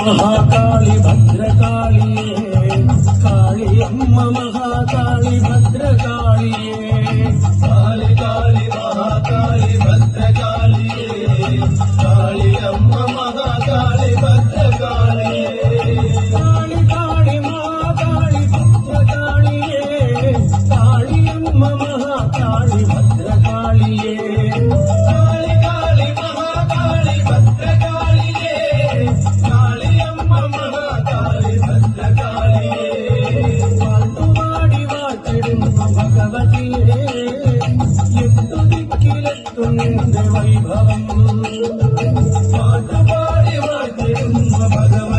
महाकाली भद्रकालिये काली अम्मा महाकाली भद्रकालिये काली काली महाकाली भद्रकालिये काली अम्मा महाकाली भद्रकालिये काली काली महाकाली भद्रकालिये काली अम्मा महाकाली भद्रकालिये വൈഭവം പാട്ടുപാടി വാഴ്ത്തിടുന്ന ഭഗവതി